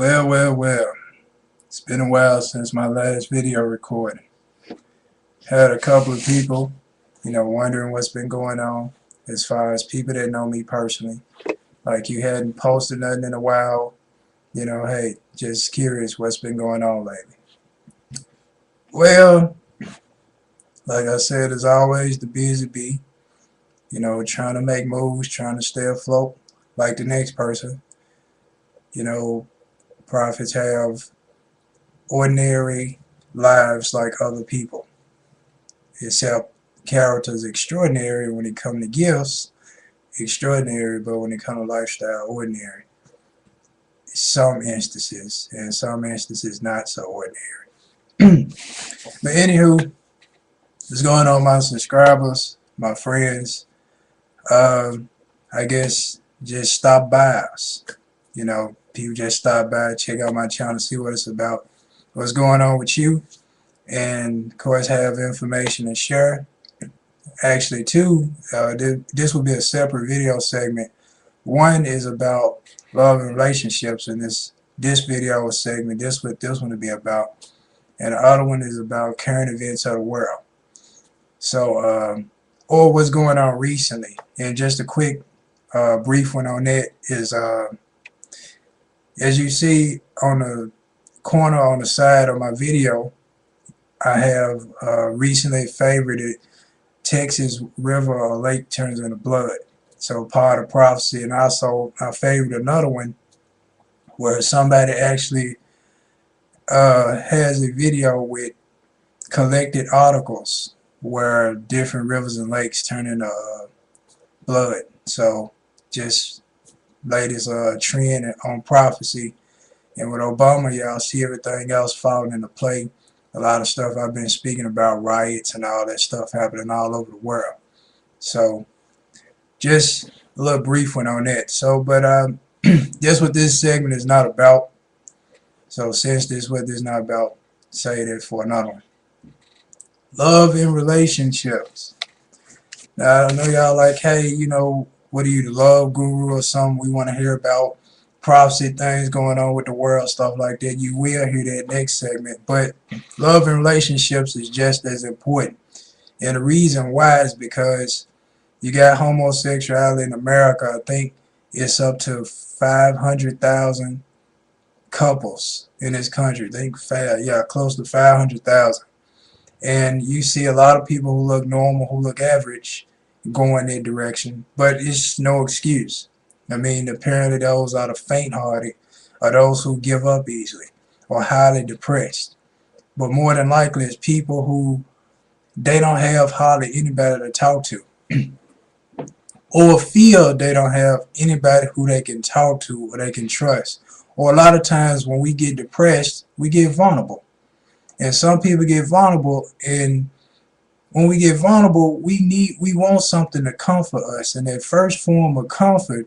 Well. It's been a while since my last video recording. Had a couple of people, wondering what's been going on as far as people that know me personally. Like you hadn't posted nothing in a while. Hey, just curious what's been going on lately. Well, like I said, as always, the busy bee. Trying to make moves, trying to stay afloat like the next person. You know, prophets have ordinary lives like other people, except characters extraordinary when it comes to gifts, extraordinary, but when it comes to lifestyle, ordinary. Some instances, and some instances not so ordinary. But anywho, what's going on, my subscribers, my friends? I guess just stop by us. People just stop by, check out my channel, see what it's about, what's going on with you, and of course have information to share. Actually, two, this will be a separate video segment. One is about love and relationships, and this video segment, this one will be about, and the other one is about current events of the world. So, or what's going on recently. And just a quick, brief one on that is, as you see on the corner on the side of my video, I have recently favorited Texas river or lake turns into blood. So part of prophecy. And also I favored another one where somebody actually has a video with collected articles where different rivers and lakes turn into blood. So just latest trend on prophecy. And with Obama, y'all see everything else falling into play. A lot of stuff I've been speaking about, riots and all that stuff happening all over the world. So just a little brief one on that. So, but that's what this segment is not about. So since this is what this is not about, say that for another one. Love and relationships. Now, I know y'all like, hey, what are you, the love guru or something? We want to hear about prophecy, things going on with the world, stuff like that. You will hear that next segment. But love and relationships is just as important. And the reason why is because you got homosexuality in America. I think it's up to 500,000 couples in this country. I think, close to 500,000. And you see a lot of people who look normal, who look average, going that direction. But it's no excuse. I mean, apparently those are the faint-hearted, or those who give up easily, or highly depressed. But more than likely, it's people who they don't have hardly anybody to talk to, or feel they don't have anybody who they can talk to or they can trust. Or a lot of times when we get depressed, we get vulnerable. And some people get vulnerable, and when we get vulnerable, we want something to comfort us. And that first form of comfort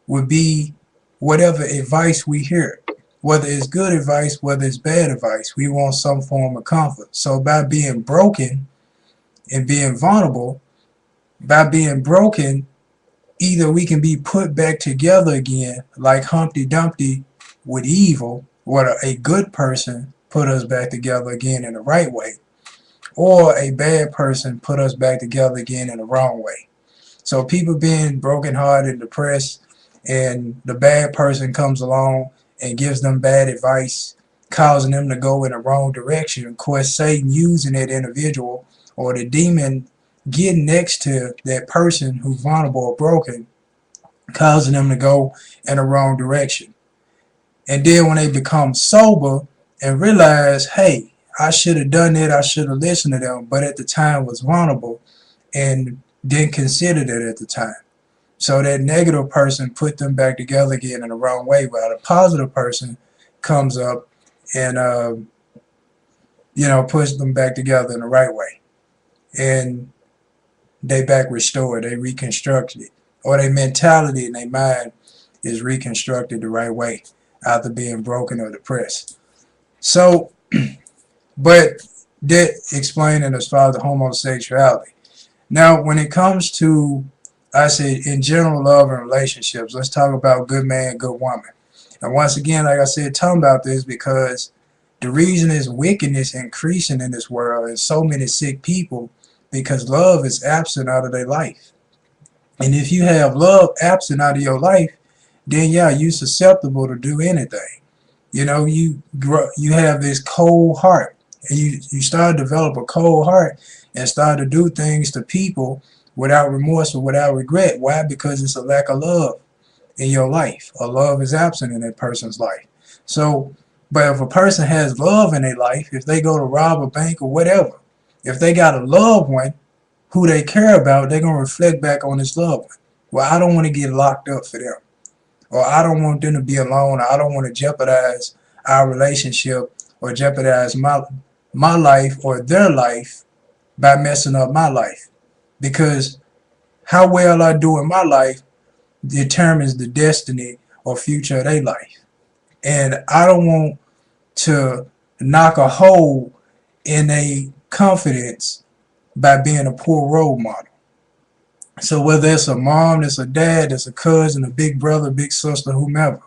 would be whatever advice we hear. Whether it's good advice, whether it's bad advice, we want some form of comfort. So by being broken and being vulnerable, either we can be put back together again, like Humpty Dumpty with evil, where a good person put us back together again in the right way, or a bad person put us back together again in the wrong way. So people being brokenhearted and depressed, and the bad person comes along and gives them bad advice, causing them to go in the wrong direction. Of course, Satan using that individual, or the demon getting next to that person who's vulnerable or broken, causing them to go in the wrong direction. And then when they become sober and realize, hey, I should have done that, I should have listened to them, but at the time was vulnerable and didn't consider that at the time. So that negative person put them back together again in the wrong way, while the positive person comes up and puts them back together in the right way. And they back restored, they reconstructed it. Or their mentality and their mind is reconstructed the right way after being broken or depressed. So, but that explaining as far as the homosexuality. Now, when it comes to, I say in general love and relationships, let's talk about good man, good woman. And once again, like I said, talking about this because the reason is wickedness increasing in this world and so many sick people because love is absent out of their life. And if you have love absent out of your life, then yeah, you're susceptible to do anything. You know, you have this cold heart, and you start to develop a cold heart and start to do things to people without remorse or without regret. Why? Because it's a lack of love in your life, or love is absent in that person's life. So, but if a person has love in their life, if they go to rob a bank or whatever, if they got a loved one who they care about, they're gonna reflect back on this loved one. Well, I don't want to get locked up for them, or I don't want them to be alone, or I don't want to jeopardize our relationship or jeopardize my life or their life by messing up my life. Because how well I do in my life determines the destiny or future of their life. And I don't want to knock a hole in a confidence by being a poor role model. So whether it's a mom, it's a dad, it's a cousin, a big brother, big sister, whomever.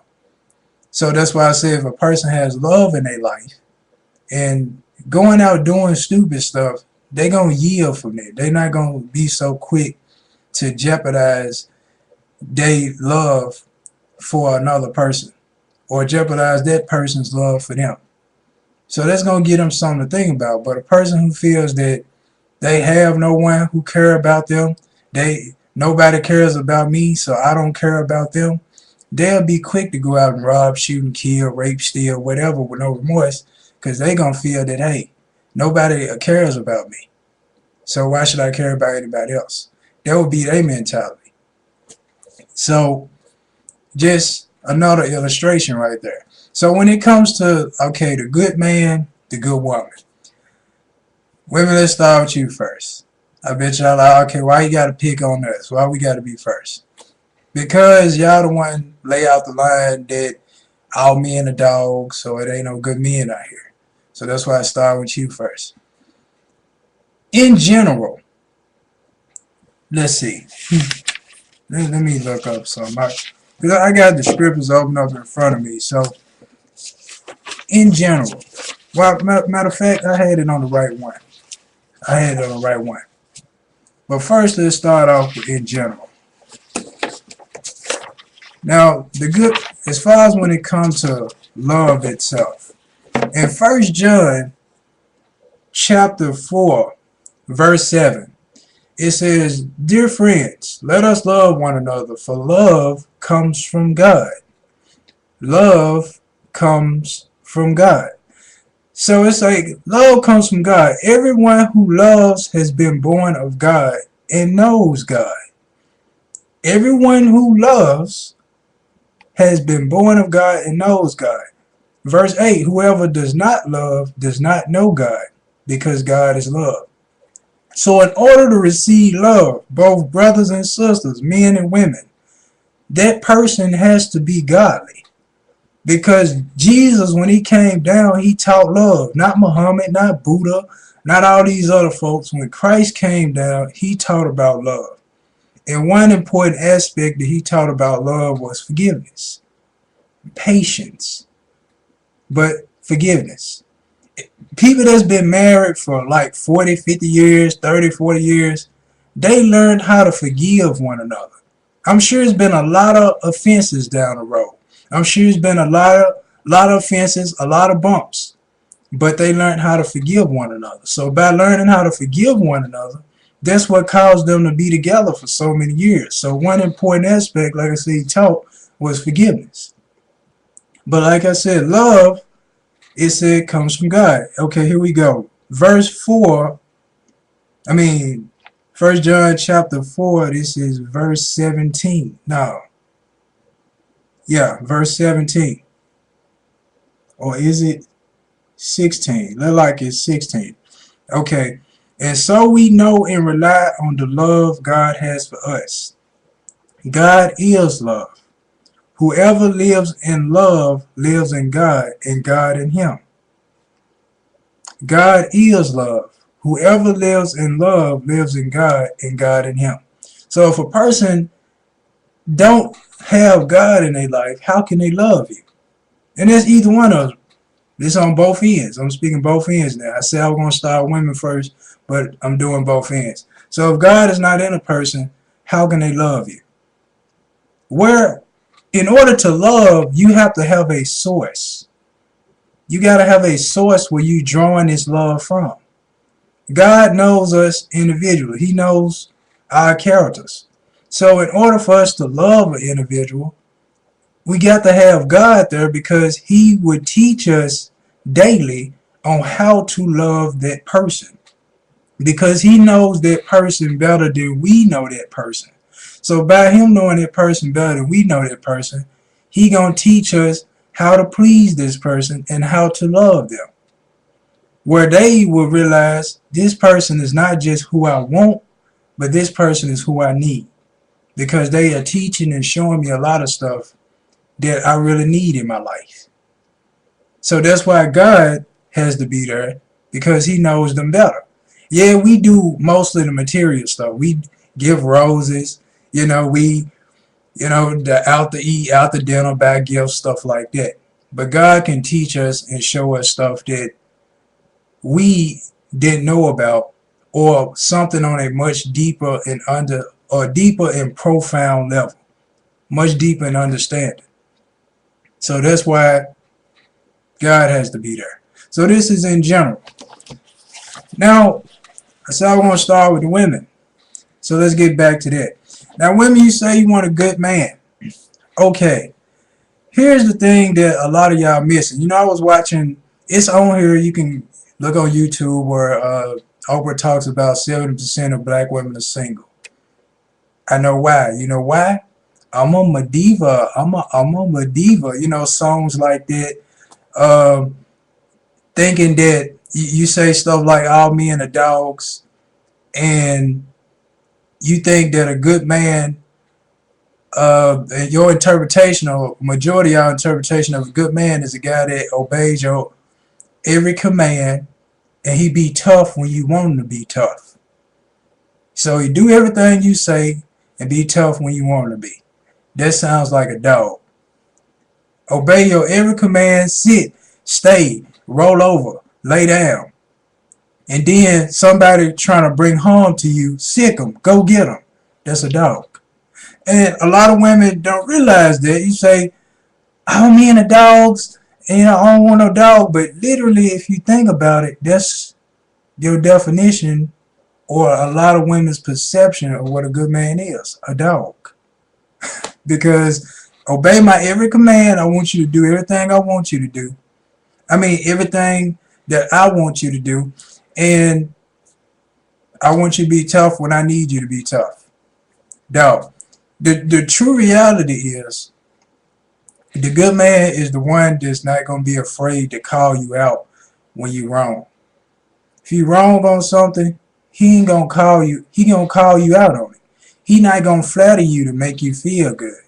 So that's why I say if a person has love in their life and going out doing stupid stuff, they're going to yield from it. They're not going to be so quick to jeopardize their love for another person or jeopardize that person's love for them. So that's going to give them something to think about. But a person who feels that they have no one who care about them, nobody cares about me, so I don't care about them, they'll be quick to go out and rob, shoot, and kill, rape, steal, whatever with no remorse, because they're going to feel that, hey, nobody cares about me, so why should I care about anybody else? That would be their mentality. So just another illustration right there. So when it comes to, okay, the good man, the good woman. Women, let's start with you first. I bet y'all like, okay, why you got to pick on us? Why we got to be first? Because y'all the one lay out the line that all men are dogs, so it ain't no good men out here. So that's why I start with you first. In general, let's see. Let me look up something. Because I got the scriptures open up in front of me. So, in general, well, matter of fact, I had it on the right one. But first, let's start off with in general. Now, as far as when it comes to love itself, in 1 John chapter 4, verse 7, it says, "Dear friends, let us love one another, for love comes from God." Love comes from God. So it's like love comes from God. Everyone who loves has been born of God and knows God. Everyone who loves has been born of God and knows God. Verse 8, whoever does not love does not know God, because God is love. So in order to receive love, both brothers and sisters, men and women, that person has to be godly. Because Jesus, when he came down, he taught love. Not Muhammad, not Buddha, not all these other folks. When Christ came down, he taught about love. And one important aspect that he taught about love was forgiveness, patience, but forgiveness. People that's been married for like 40, 50 years, 30, 40 years, they learned how to forgive one another. I'm sure it's been a lot of offenses down the road. I'm sure it's been a lot of offenses, a lot of bumps, but they learned how to forgive one another. So by learning how to forgive one another, that's what caused them to be together for so many years. So one important aspect, like I said, he taught, was forgiveness. But like I said, love, it said, comes from God. Okay, here we go. Verse 4, 1 John chapter 4, this is verse 17. No. Yeah, verse 17. Or is it 16? Look like it's 16. Okay. And so we know and rely on the love God has for us. God is love. Whoever lives in love lives in God, and God in him. God is love. Whoever lives in love lives in God, and God in him. So if a person don't have God in their life, how can they love you? And that's either one of them. This on both ends. I'm speaking both ends now. I said I was going to start women first, but I'm doing both ends. So if God is not in a person, how can they love you? Where, in order to love, you have to have a source. You got to have a source where you drawing this love from. God knows us individually. He knows our characters. So in order for us to love an individual, we got to have God there because he would teach us daily on how to love that person because he knows that person better than we know that person. So by him knowing that person better than we know that person, he gonna teach us how to please this person and how to love them. Where they will realize this person is not just who I want, but this person is who I need. Because they are teaching and showing me a lot of stuff that I really need in my life. So that's why God has to be there because he knows them better. Yeah, we do most of the material stuff. We give roses, we, the out to eat, out to dinner, buy gifts, stuff like that. But God can teach us and show us stuff that we didn't know about or something on a much deeper and profound level, much deeper in understanding. So that's why God has to be there. So this is in general. Now, I said I want to start with the women. So let's get back to that. Now, women, you say you want a good man. Okay. Here's the thing that a lot of y'all missing. I was watching, it's on here, you can look on YouTube where Oprah talks about 70% of black women are single. I know why. You know why? I'm a Madiva. I'm a Madiva. Songs like that. Thinking that you say stuff like all men are dogs, and you think that a good man, your interpretation or majority of your interpretation of a good man is a guy that obeys your every command, and he be tough when you want him to be tough. So he do everything you say and be tough when you want him to be. That sounds like a dog. Obey your every command, sit, stay, roll over, lay down. And then somebody trying to bring harm to you, sick them, go get them. That's a dog. And a lot of women don't realize that. You say, oh, men are dogs, and I don't want no dog. But literally, if you think about it, that's your definition or a lot of women's perception of what a good man is, a dog. Because obey my every command, I want you to do everything I want you to do. I mean, everything that I want you to do. And I want you to be tough when I need you to be tough. Dog. The true reality is the good man is the one that's not going to be afraid to call you out when you're wrong. If you're wrong on something, he ain't going to call you. He going to call you out on it. He not going to flatter you to make you feel good.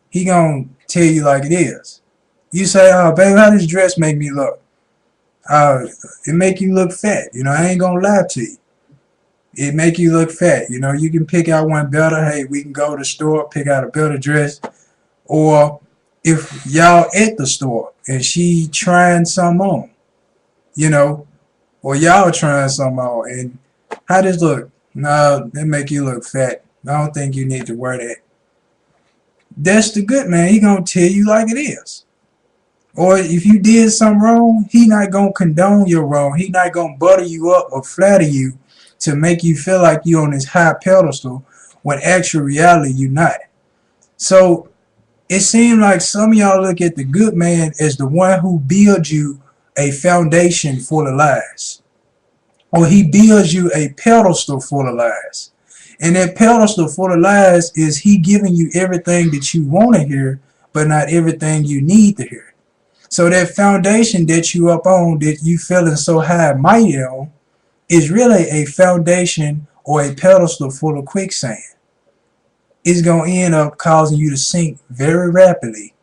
He going to tell you like it is. You say, oh, baby, how this dress make me look? It make you look fat. I ain't going to lie to you. It make you look fat. You can pick out one better. Hey, we can go to the store, pick out a better dress. Or if y'all at the store and she trying some on, or y'all trying some on, and how this look? No, that make you look fat. I don't think you need to wear that. That's the good man. He gonna tell you like it is. Or if you did something wrong, he not gonna condone your wrong. He not gonna butter you up or flatter you to make you feel like you on this high pedestal when actual reality you not. So it seems like some of y'all look at the good man as the one who builds you a foundation full of lies. Or he builds you a pedestal full of lies. And that pedestal full of lies is he giving you everything that you want to hear, but not everything you need to hear. So that foundation that you up on, that you feeling so high and mighty on, is really a foundation or a pedestal full of quicksand. It's going to end up causing you to sink very rapidly,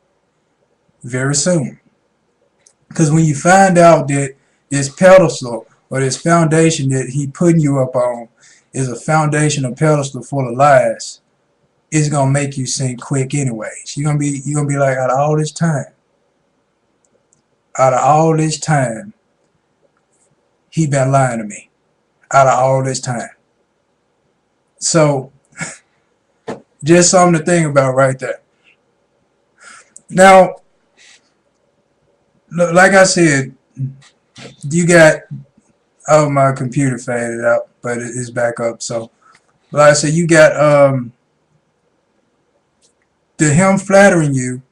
very soon. Because when you find out that this pedestal or this foundation that he putting you up on is a foundation or pedestal full of lies, it's going to make you sink quick anyways. You're gonna be like, out of all this time, out of all this time, he been lying to me. Out of all this time. So, just something to think about right there. Now, like I said, you got, oh, my computer faded out, but it's back up. So, like I said, you got the him flattering you.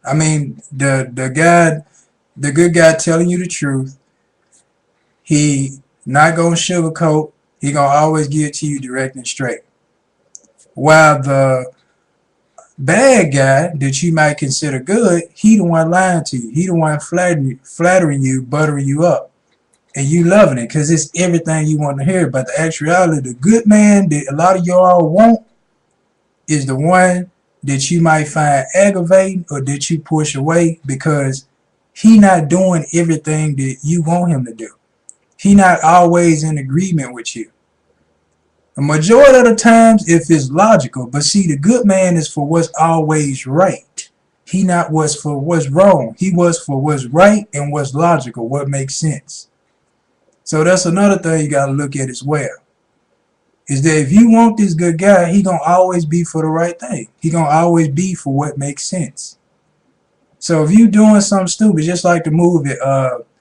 I mean, the good guy telling you the truth. He not gonna sugarcoat. He gonna always give it to you direct and straight. While the bad guy that you might consider good, he the one lying to you. He the one flattering you, buttering you up, and you loving it because it's everything you want to hear. But the actuality, the good man that a lot of y'all want is the one that you might find aggravating or that you push away because he not doing everything that you want him to do. He not always in agreement with you. The majority of the times, if it's logical, but see, the good man is for what's always right. He not was for what's wrong. He was for what's right and what's logical, what makes sense. So that's another thing you got to look at as well. Is that if you want this good guy, he gonna always be for the right thing. He gonna always be for what makes sense. So if you doing something stupid, just like the movie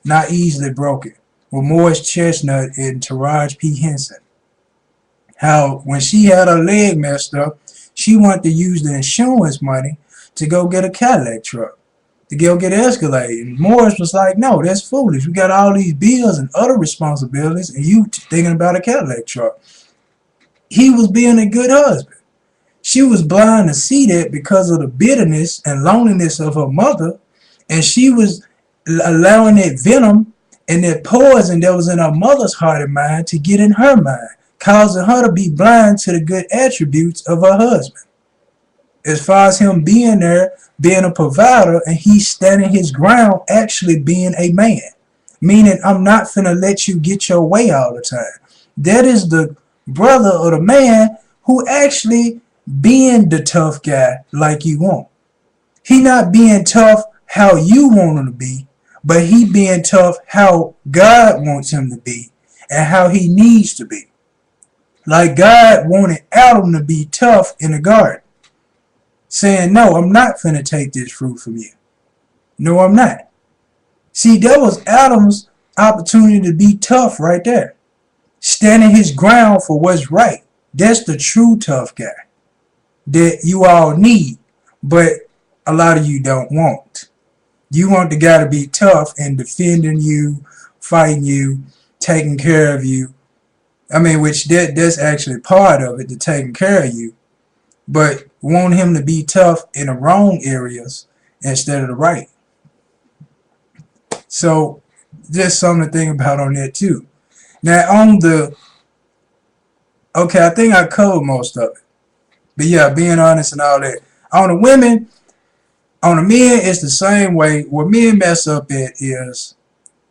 Not Easily Broken, with Morris Chestnut and Taraji P. Henson, how when she had her leg messed up, she wanted to use the insurance money to go get a Cadillac truck, to go get an Escalade. And Morris was like, no, that's foolish. We got all these bills and other responsibilities, and you thinking about a Cadillac truck. He was being a good husband. She was blind to see that because of the bitterness and loneliness of her mother, and she was allowing that venom and that poison that was in her mother's heart and mind to get in her mind, causing her to be blind to the good attributes of her husband. As far as him being there, being a provider, and he standing his ground, actually being a man. Meaning, I'm not finna let you get your way all the time. That is the brother or the man who actually being the tough guy like you want. He not being tough how you want him to be, but he being tough how God wants him to be and how he needs to be. Like God wanted Adam to be tough in the garden, saying, no, I'm not finna take this fruit from you. No, I'm not. See, that was Adam's opportunity to be tough right there. Standing his ground for what's right. That's the true tough guy that you all need, but a lot of you don't want. You want the guy to be tough and defending you, fighting you, taking care of you. I mean, which that's actually part of it, the taking care of you. But want him to be tough in the wrong areas instead of the right. So just something to think about on that too. Now on the, okay, I think I covered most of it. But yeah, being honest and all that. On the women, on the men, it's the same way. What men mess up at is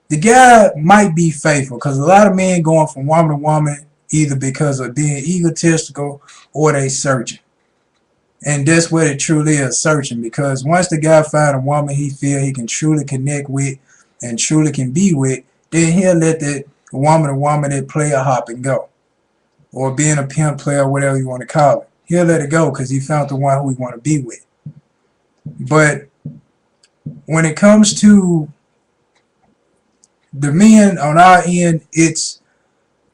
the guy might be faithful, because a lot of men going from woman to woman either because of being egotistical or they searching. And that's what it truly is, searching. Because once the guy find a woman he feel he can truly connect with and truly can be with, then he'll let that woman to woman, that player hop and go. Or being a pimp player, whatever you want to call it. He'll let it go because he found the one who he want to be with. But when it comes to the men on our end, it's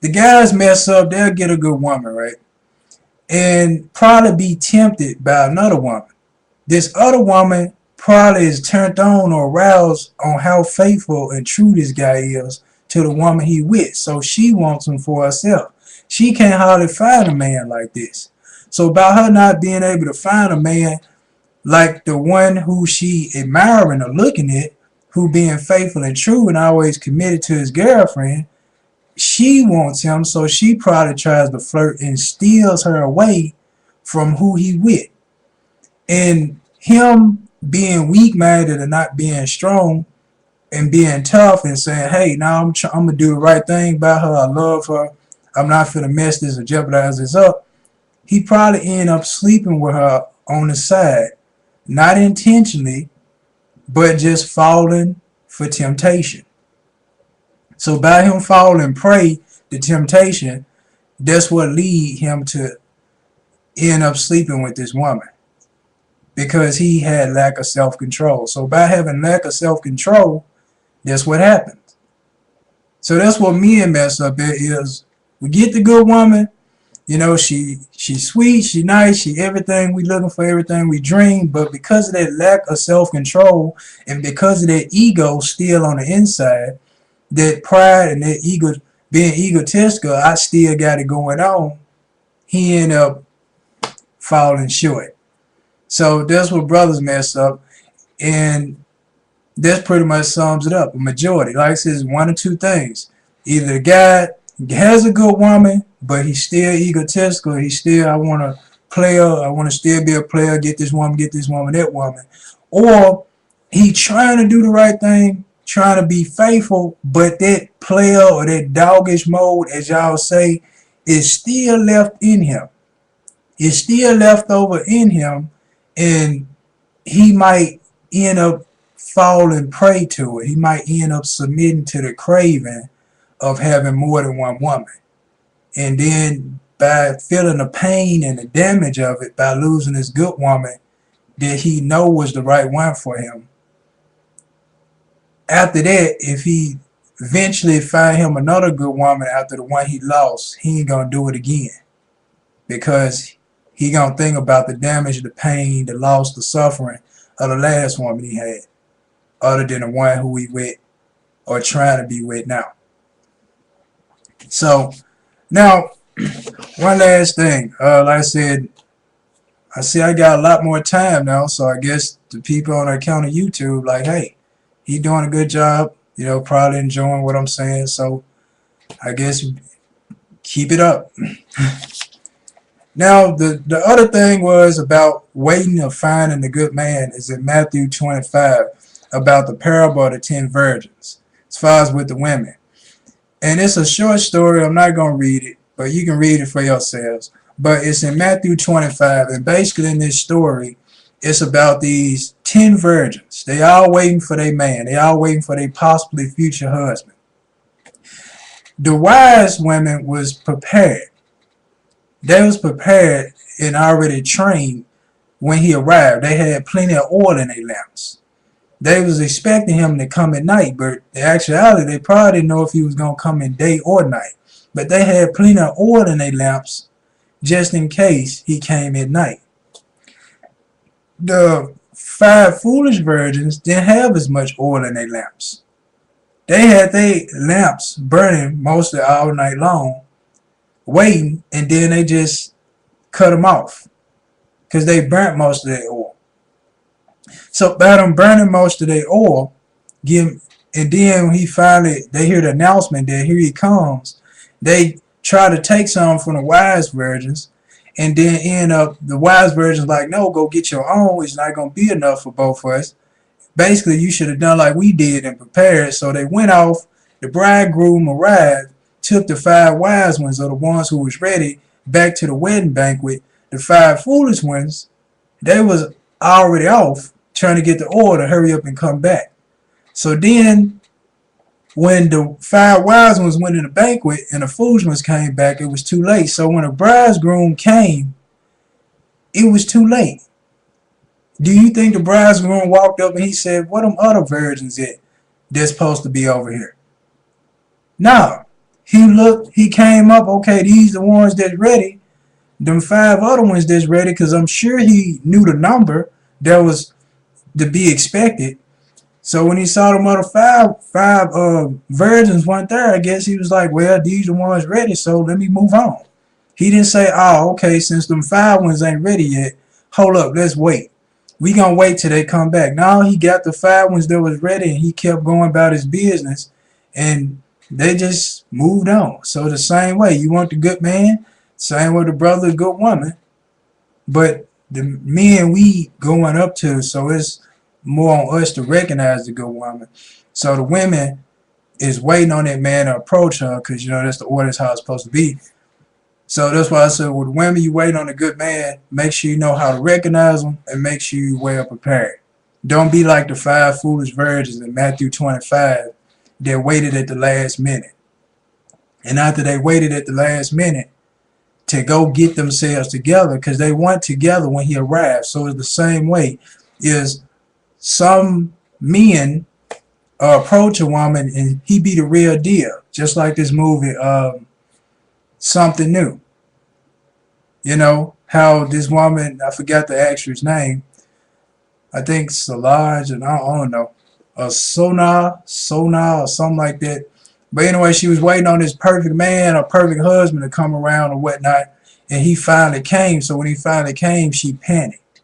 the guys mess up, they'll get a good woman, right? And probably be tempted by another woman. This other woman probably is turned on or aroused on how faithful and true this guy is to the woman he with. So she wants him for herself. She can't hardly find a man like this. So by her not being able to find a man like the one who she admiring or looking at, who being faithful and true and always committed to his girlfriend, she wants him, so she probably tries to flirt and steals her away from who he with. And him being weak-minded and not being strong and being tough and saying, hey, now I'm going to do the right thing by her, I love her, I'm not finna mess this or jeopardize this up, he probably end up sleeping with her on the side. Not intentionally, but just falling for temptation. So by him falling prey to temptation, that's what lead him to end up sleeping with this woman, because he had lack of self-control. So by having lack of self-control, that's what happens. So that's what men mess up at is we get the good woman, you know, she's sweet, she nice, she everything we looking for, everything we dream, but because of that lack of self-control and because of that ego still on the inside, that pride and that ego, being egotistical, I still got it going on, he end up falling short. So that's what brothers mess up, and that pretty much sums it up. A majority, like I said, one or two things. Either the guy has a good woman, but he's still egotistical. He's still, I want to play her, I want to still be a player, get this woman, that woman. Or he trying to do the right thing, trying to be faithful, but that player or that doggish mode, as y'all say, is still left in him. It's still left over in him, and he might end up falling prey to it. He might end up submitting to the craving of having more than one woman. And then by feeling the pain and the damage of it, by losing this good woman that he know was the right one for him, after that, if he eventually find him another good woman after the one he lost, he ain't gonna do it again, because he gonna think about the damage, the pain, the loss, the suffering of the last woman he had, other than the one who he with or trying to be with now. So now, one last thing. Like I said, I see I got a lot more time now, so I guess the people on the account of YouTube, like, hey, he doing a good job, you know, probably enjoying what I'm saying, so I guess keep it up. Now, the other thing was about waiting or finding the good man is in Matthew 25, about the parable of the 10 virgins, as far as with the women. And it's a short story. I'm not going to read it, but you can read it for yourselves. But it's in Matthew 25, and basically in this story, it's about these 10 virgins. They all waiting for their man. They all waiting for their possibly future husband. The wise women was prepared. They was prepared and already trained when he arrived. They had plenty of oil in their lamps. They was expecting him to come at night, but in actuality, they probably didn't know if he was going to come in day or night. But they had plenty of oil in their lamps just in case he came at night. The 5 foolish virgins didn't have as much oil in their lamps. They had their lamps burning mostly all night long, waiting, and then they just cut them off because they burnt most of their oil. So by them burning most of their oil, and then when they hear the announcement that here he comes, they try to take some from the wise virgins, and then end up the wise virgins like, no, go get your own. It's not going to be enough for both of us. Basically, you should have done like we did and prepared. So they went off. The bridegroom arrived, took the 5 wise ones, or the ones who was ready, back to the wedding banquet. The 5 foolish ones, they was already off trying to get the oil to hurry up and come back. So then when the 5 wise ones went in the banquet and the foolish ones came back, it was too late. So when the bridegroom came, it was too late. Do you think the bridegroom walked up and he said, what them other virgins at that's supposed to be over here? No. He looked, he came up, okay, these the ones that's ready. Them 5 other ones that's ready, because I'm sure he knew the number that was to be expected. So when he saw them other five virgins weren't there, I guess he was like, well, these the ones ready, so let me move on. He didn't say, oh, okay, since them 5 ones ain't ready yet, hold up, let's wait. We gonna wait till they come back. Now he got the 5 ones that was ready, and he kept going about his business, and they just moved on. So the same way, you want the good man, same with the brother, the good woman, but the men we going up to, so it's more on us to recognize the good woman. So the women is waiting on that man to approach her, because, you know, that's the order, that's how it's supposed to be. So that's why I said, with women, you wait on a good man, make sure you know how to recognize them, and make sure you well prepared. Don't be like the 5 foolish virgins in Matthew 25 that waited at the last minute. And after they waited at the last minute to go get themselves together, because they weren't together when he arrived. So it's the same way. Is some men approach a woman and he be the real deal, just like this movie, Something New. You know how this woman, I forgot the actress name, I think Solange, and I don't know, Sona or something like that. But anyway, she was waiting on this perfect man or perfect husband to come around or whatnot, and he finally came. So when he finally came, she panicked,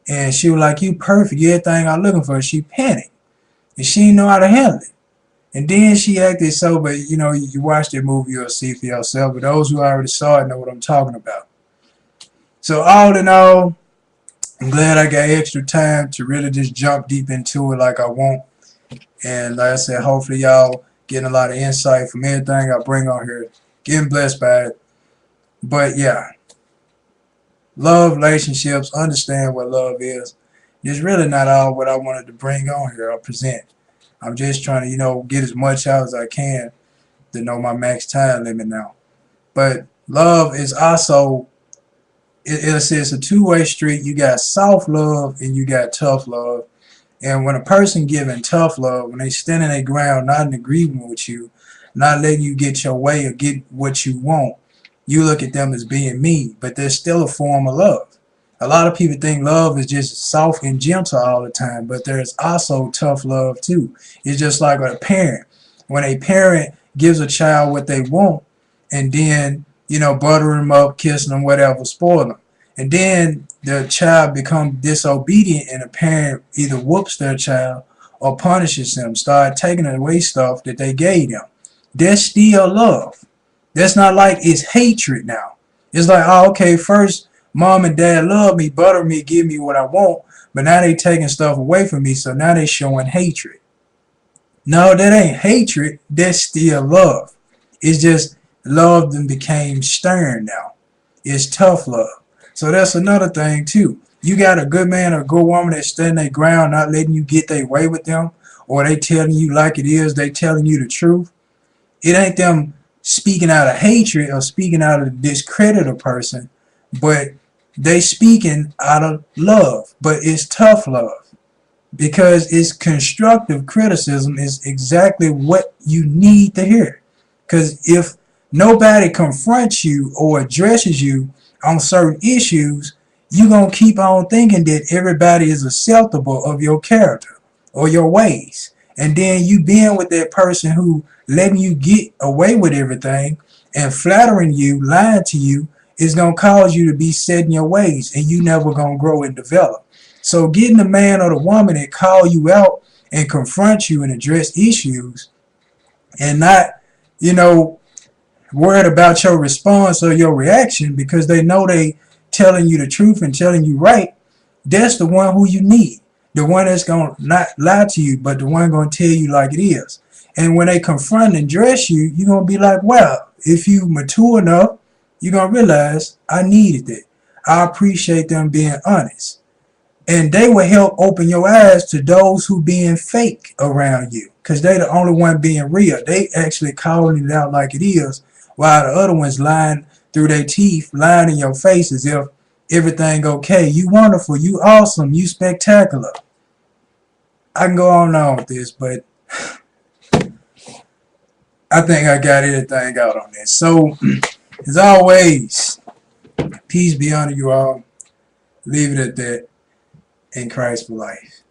and she was like, "You perfect, you everything I'm looking for." She panicked, and she didn't know how to handle it. And then she acted so, but you know, you watch that movie, you'll see for yourself. But those who already saw it know what I'm talking about. So all in all, I'm glad I got extra time to really just jump deep into it like I want. And like I said, hopefully y'all getting a lot of insight from everything I bring on here. Getting blessed by it. But yeah, love, relationships, understand what love is. It's really not all what I wanted to bring on here or present. I'm just trying to, get as much out as I can to know my max time limit now. But love is also, it's a two-way street. You got soft love and you got tough love. And when a person giving tough love, when they standing their ground, not in agreement with you, not letting you get your way or get what you want, you look at them as being mean. But there's still a form of love. A lot of people think love is just soft and gentle all the time, but there's also tough love too. It's just like a parent. When a parent gives a child what they want, and then, butter them up, kissing them, whatever, spoil them. And then the child becomes disobedient and the parent either whoops their child or punishes them, start taking away stuff that they gave them. That's still love. That's not like it's hatred now. It's like, oh, okay, first mom and dad love me, butter me, give me what I want, but now they taking stuff away from me, so now they showing hatred. No, that ain't hatred. That's still love. It's just love then became stern now. It's tough love. So that's another thing too. You got a good man or a good woman that stand their ground, not letting you get their way with them, or they telling you like it is, they telling you the truth. It ain't them speaking out of hatred or speaking out of discredit a person, but they speaking out of love. But it's tough love. Because it's constructive criticism is exactly what you need to hear. Because if nobody confronts you or addresses you on certain issues, you're going to keep on thinking that everybody is acceptable of your character or your ways. And then you being with that person who letting you get away with everything and flattering you, lying to you, is going to cause you to be set in your ways and you never going to grow and develop. So getting the man or the woman that call you out and confront you and address issues and not, worried about your response or your reaction because they know they telling you the truth and telling you right, that's the one who you need. The one that's going to not lie to you, but the one going to tell you like it is. And when they confront and address you, you're going to be like, well, if you mature enough, you're going to realize I needed it. I appreciate them being honest. And they will help open your eyes to those who being fake around you. Because they the only one being real. They actually calling it out like it is. While the other ones lying through their teeth, lying in your face as if everything okay. You wonderful. You awesome. You spectacular. I can go on with this, but I think I got everything out on this. So, as always, peace be unto you all. Leave it at that. In Christ for life.